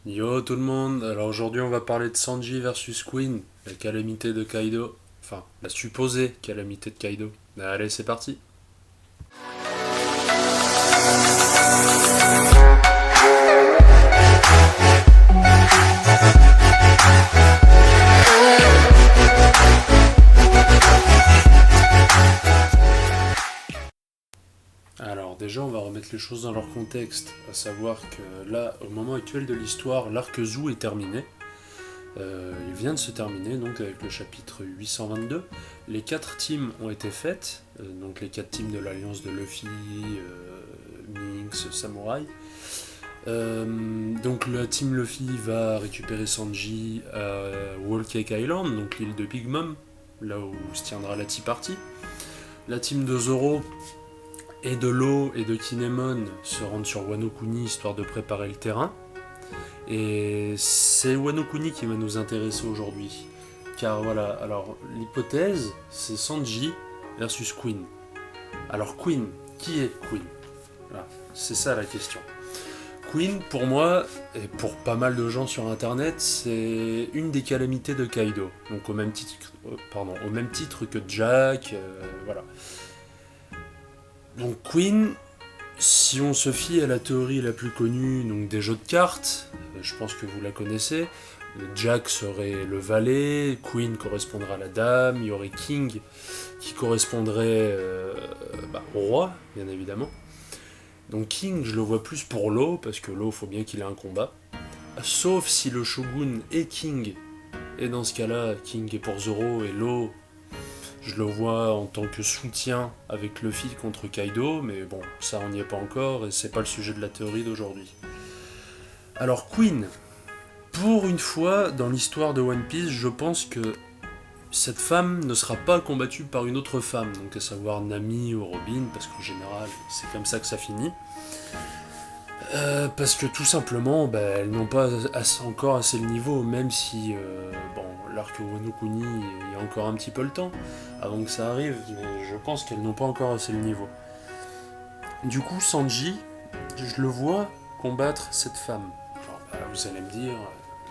Yo tout le monde, alors aujourd'hui on va parler de Sanji versus Queen, la calamité de Kaido, enfin la supposée calamité de Kaido. Allez c'est parti. Alors déjà on va remettre les choses dans leur contexte, à savoir que là au moment actuel de l'histoire l'arc Zou est terminé. Il vient de se terminer donc avec le chapitre 822. Les 4 teams ont été faites, donc les 4 teams de l'alliance de Luffy, Minx, Samurai. Donc la team Luffy va récupérer Sanji à Whole Cake Island, donc l'île de Big Mom, là où se tiendra la Tea Party. La team de Zoro et de Law et de Kinemon se rendent sur Wano Kuni histoire de préparer le terrain. Et c'est Wano Kuni qui va nous intéresser aujourd'hui. Car voilà, alors l'hypothèse c'est Sanji versus Queen. Alors Queen, qui est Queen? Voilà, c'est ça la question. Queen, pour moi, et pour pas mal de gens sur internet, c'est une des calamités de Kaido. Donc au même titre que Jack, voilà. Donc Queen, si on se fie à la théorie la plus connue donc des jeux de cartes, je pense que vous la connaissez, Jack serait le valet, Queen correspondra à la dame, il y aurait King qui correspondrait au roi, bien évidemment. Donc King, je le vois plus pour Law, parce que Law, faut bien qu'il ait un combat. Sauf si le Shogun est King, et dans ce cas-là, King est pour Zoro, et Law, je le vois en tant que soutien avec Luffy contre Kaido, mais bon, ça on n'y est pas encore, et c'est pas le sujet de la théorie d'aujourd'hui. Alors Queen, pour une fois dans l'histoire de One Piece, je pense que cette femme ne sera pas combattue par une autre femme, donc à savoir Nami ou Robin, parce qu'en général, c'est comme ça que ça finit. Parce que tout simplement, elles n'ont pas encore assez le niveau, même si, l'arc Wano Kuni, il y a encore un petit peu le temps avant que ça arrive, mais je pense qu'elles n'ont pas encore assez le niveau. Du coup, Sanji, je le vois combattre cette femme. Alors, vous allez me dire,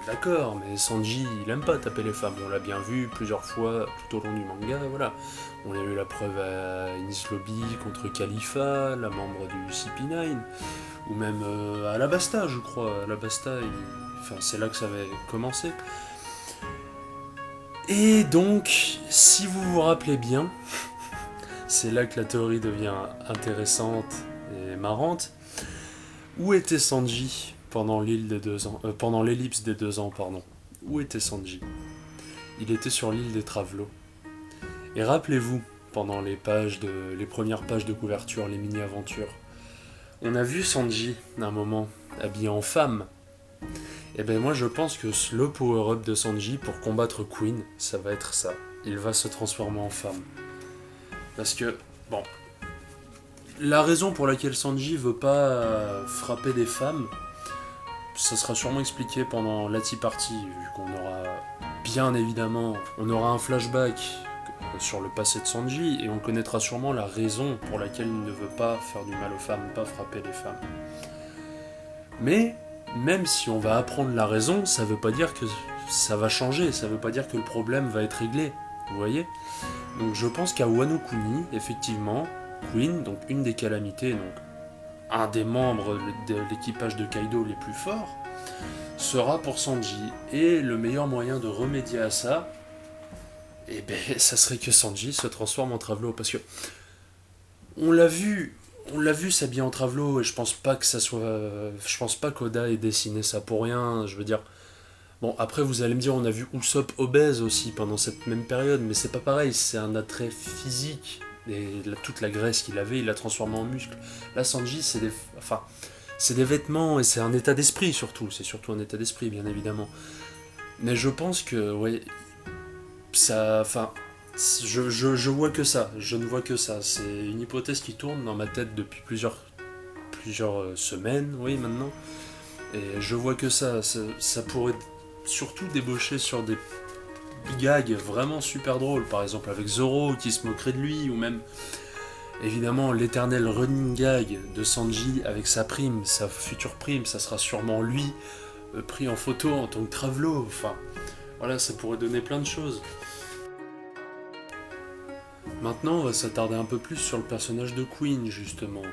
d'accord, mais Sanji, il aime pas taper les femmes, on l'a bien vu plusieurs fois tout au long du manga, voilà. On a eu la preuve à Enies Lobby contre Khalifa, la membre du CP9, ou même à Alabasta, je crois. Alabasta, enfin, c'est là que ça avait commencé. Et donc, si vous vous rappelez bien, c'est là que la théorie devient intéressante et marrante. Où était Sanji pendant pendant l'ellipse des 2 ans, pardon. Où était Sanji? Il était sur l'île des Travelots. Et rappelez-vous, pendant les premières pages de couverture, les mini-aventures, on a vu Sanji, à un moment, habillé en femme. Et ben moi je pense que le power-up de Sanji pour combattre Queen, ça va être ça. Il va se transformer en femme. Parce que, bon, la raison pour laquelle Sanji veut pas frapper des femmes, ça sera sûrement expliqué pendant la Tea Party, vu qu'on aura, bien évidemment, on aura un flashback sur le passé de Sanji, et on connaîtra sûrement la raison pour laquelle il ne veut pas faire du mal aux femmes, pas frapper les femmes. Mais, même si on va apprendre la raison, ça veut pas dire que ça va changer, ça veut pas dire que le problème va être réglé, vous voyez? Donc je pense qu'à Wano Kuni, effectivement, Queen, donc une des calamités, donc un des membres de l'équipage de Kaido les plus forts, sera pour Sanji. Et le meilleur moyen de remédier à ça, ça serait que Sanji se transforme en Travelo. Parce que on l'a vu s'habiller en Travelo, et je pense pas que ça soit. Je pense pas qu'Oda ait dessiné ça pour rien. Je veux dire. Bon, après vous allez me dire, on a vu Usopp obèse aussi pendant cette même période, mais c'est pas pareil, c'est un attrait physique. Et toute la graisse qu'il avait, il l'a transformé en muscle. Là, Sanji, c'est des vêtements et c'est un état d'esprit surtout. C'est surtout un état d'esprit, bien évidemment. Mais je pense que, ouais, ça. Enfin, je vois que ça. Je ne vois que ça. C'est une hypothèse qui tourne dans ma tête depuis plusieurs semaines, oui, maintenant. Et je vois que ça pourrait surtout débaucher sur des gags vraiment super drôles. Par exemple, avec Zoro qui se moquerait de lui, ou même évidemment, l'éternel running gag de Sanji avec sa prime, sa future prime, ça sera sûrement lui pris en photo en tant que travelo. Enfin, voilà, ça pourrait donner plein de choses. Maintenant, on va s'attarder un peu plus sur le personnage de Queen, justement.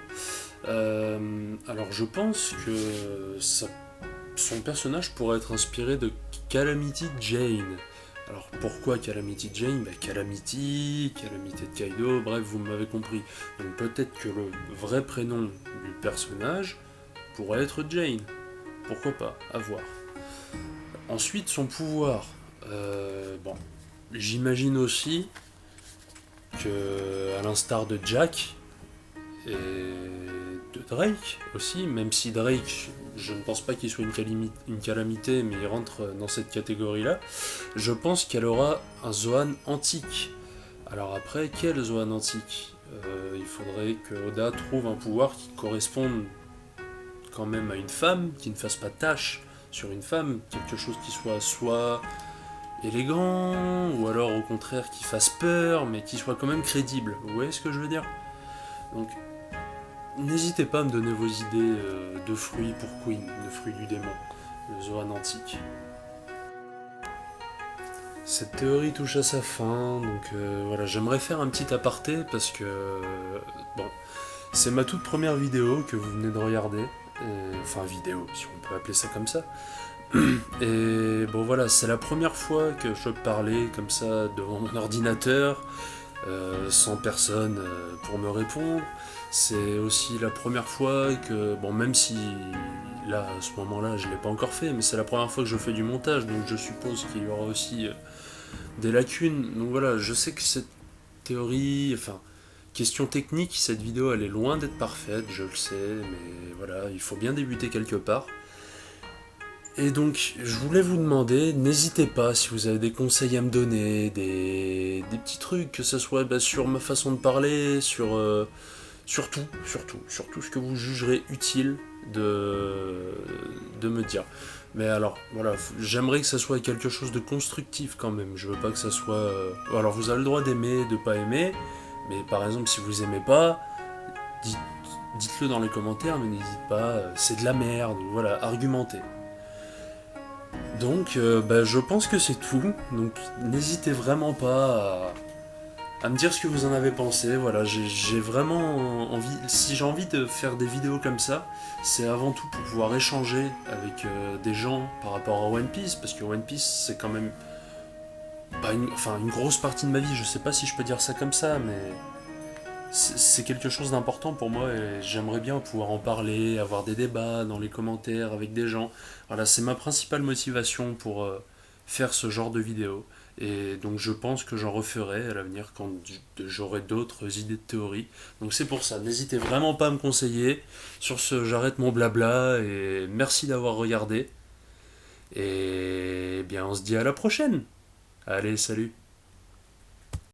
Alors, je pense que son personnage pourrait être inspiré de Calamity Jane. Alors, pourquoi Calamity Jane? Calamity de Kaido, bref, vous m'avez compris. Donc, peut-être que le vrai prénom du personnage pourrait être Jane. Pourquoi pas? À voir. Ensuite, son pouvoir. Bon, j'imagine aussi que, à l'instar de Jack et de Drake aussi, même si Drake, je ne pense pas qu'il soit une calamité, mais il rentre dans cette catégorie-là, je pense qu'elle aura un Zoan antique. Alors après, quel Zoan antique? Il faudrait que Oda trouve un pouvoir qui corresponde quand même à une femme, qui ne fasse pas tâche sur une femme, quelque chose qui soit élégant, ou alors au contraire qui fasse peur, mais qui soit quand même crédible. Vous voyez ce que je veux dire? Donc, n'hésitez pas à me donner vos idées de fruits pour Queen, de fruits du démon, le Zoan antique. Cette théorie touche à sa fin, donc voilà, j'aimerais faire un petit aparté parce que, bon, c'est ma toute première vidéo que vous venez de regarder, enfin vidéo, si on peut appeler ça comme ça. Et bon voilà, c'est la première fois que je parlais comme ça devant mon ordinateur, sans personne pour me répondre. C'est aussi la première fois que, bon même si là à ce moment-là je l'ai pas encore fait, mais c'est la première fois que je fais du montage, donc je suppose qu'il y aura aussi des lacunes. Donc voilà, je sais que cette théorie, enfin question technique, cette vidéo elle est loin d'être parfaite, je le sais, mais voilà, il faut bien débuter quelque part. Et donc, je voulais vous demander, n'hésitez pas si vous avez des conseils à me donner, des petits trucs, que ce soit sur ma façon de parler, surtout ce que vous jugerez utile de me dire. Mais alors, voilà, j'aimerais que ça soit quelque chose de constructif quand même. Je veux pas que ça soit. Alors, vous avez le droit d'aimer, de pas aimer, mais par exemple, si vous aimez pas, dites, dites-le dans les commentaires, mais n'hésitez pas, c'est de la merde, voilà, argumentez. Donc, je pense que c'est tout. Donc, n'hésitez vraiment pas à me dire ce que vous en avez pensé. Voilà, j'ai vraiment envie. Si j'ai envie de faire des vidéos comme ça, c'est avant tout pour pouvoir échanger avec des gens par rapport à One Piece, parce que One Piece, c'est quand même pas une grosse partie de ma vie. Je sais pas si je peux dire ça comme ça, mais c'est quelque chose d'important pour moi et j'aimerais bien pouvoir en parler, avoir des débats dans les commentaires avec des gens. Voilà, c'est ma principale motivation pour faire ce genre de vidéo. Et donc je pense que j'en referai à l'avenir quand j'aurai d'autres idées de théorie. Donc c'est pour ça, n'hésitez vraiment pas à me conseiller. Sur ce, j'arrête mon blabla et merci d'avoir regardé. Et bien on se dit à la prochaine. Allez, salut.